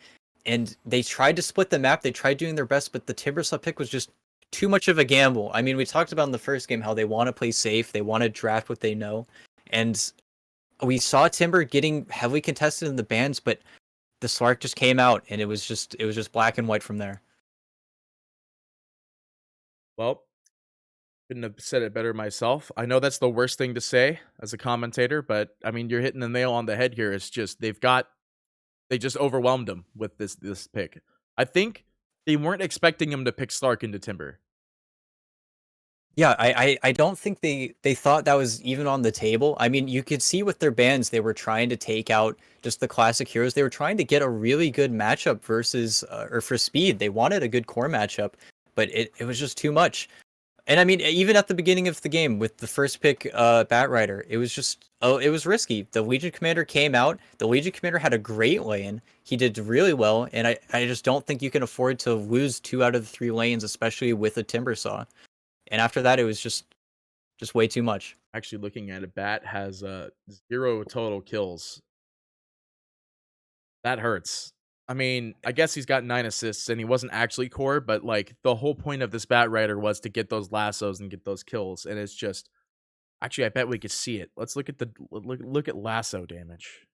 And they tried to split the map. They tried doing their best, but the Timbersaw pick was just too much of a gamble. I mean, we talked about in the first game how they want to play safe. They want to draft what they know. And we saw Timber getting heavily contested in the bans, but the Slark just came out, and it was just black and white from there. Well, couldn't have said it better myself. I know that's the worst thing to say as a commentator, but I mean, you're hitting the nail on the head here. It's just they just overwhelmed him with this pick. I think they weren't expecting him to pick Slark into Timber. Yeah, I don't think they thought that was even on the table. I mean, you could see with their bans, they were trying to take out just the classic heroes. They were trying to get a really good matchup versus, or for Speed. They wanted a good core matchup, but it was just too much. And I mean, even at the beginning of the game with the first pick, Batrider, it was just, it was risky. The Legion Commander came out. The Legion Commander had a great lane. He did really well, and I just don't think you can afford to lose 2 out of the 3 lanes, especially with a Timbersaw. And after that, it was just way too much. Actually, looking at it, Bat has 0 total kills. That hurts. I mean, I guess he's got 9 assists, and he wasn't actually core, but like the whole point of this Batrider was to get those lassos and get those kills, and it's just. Actually, I bet we could see it. Let's look at look at lasso damage.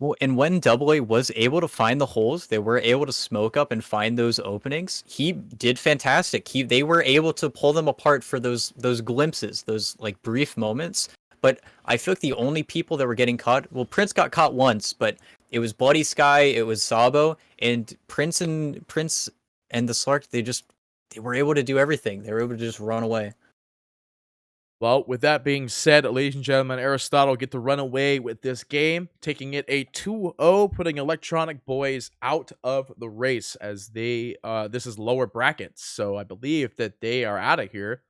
Well, and when AA was able to find the holes, they were able to smoke up and find those openings. He did fantastic. They were able to pull them apart for those glimpses, those like brief moments. But I feel like the only people that were getting caught, well, Prince got caught once, but it was Bloody Sky, it was Sabo, and Prince and the Slark. They were able to do everything. They were able to just run away. Well, with that being said, ladies and gentlemen, Aristotle get to run away with this game, taking it a 2-0, putting Electronic Boys out of the race as they this is lower brackets. So I believe that they are out of here.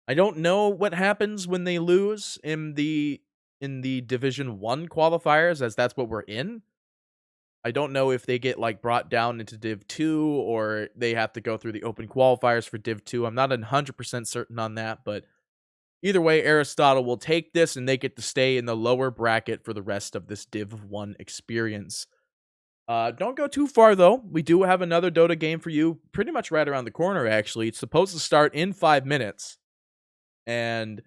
I don't know what happens when they lose in the Division 1 qualifiers, as that's what we're in. I don't know if they get like brought down into Div 2 or they have to go through the open qualifiers for Div 2. I'm not 100% certain on that, but either way, Aristotle will take this and they get to stay in the lower bracket for the rest of this Div 1 experience. Don't go too far though. We do have another Dota game for you pretty much right around the corner, actually. It's supposed to start in 5 minutes. And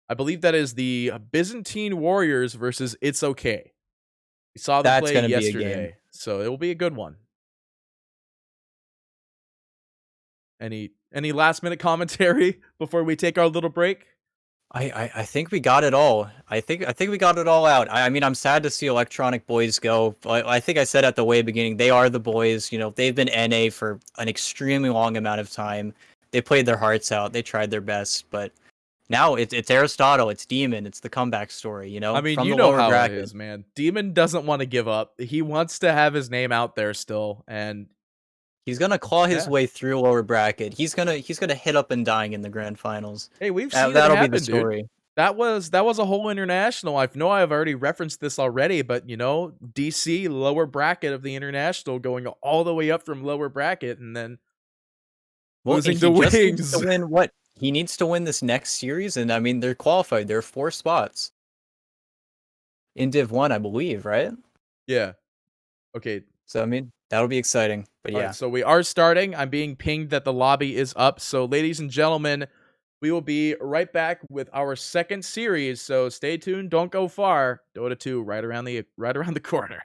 I believe that is the Byzantine Warriors versus It's Okay. We saw them That's play gonna be a game. yesterday, so it will be a good one. Any last minute commentary before we take our little break? I think we got it all. I think we got it all out. I mean, I'm sad to see Electronic Boys go. I think I said at the way beginning, they are the boys. You know, they've been NA for an extremely long amount of time. They played their hearts out. They tried their best, but now it's Aristotle, it's Demon, it's the comeback story. You know, I mean, from you the know lower how bracket. it is, man. Demon doesn't want to give up. He wants to have his name out there still, and He's gonna claw his Yeah. way through lower bracket. He's gonna hit up and dying in the grand finals. hey, we've seen it That'll be happen, the dude. story. That was a whole international. I know I've already referenced this already, but you know, DC lower bracket of the international going all the way up from lower bracket and then Well, losing he to just needs to Wings. win what? He needs to win this next series, and I mean they're qualified. There are 4 spots in Div 1, I believe, right? Yeah. Okay. So I mean that'll be exciting. But All yeah, right, so we are starting. I'm being pinged that the lobby is up. So, ladies and gentlemen, we will be right back with our second series. So stay tuned. Don't go far. Dota 2 right around the corner.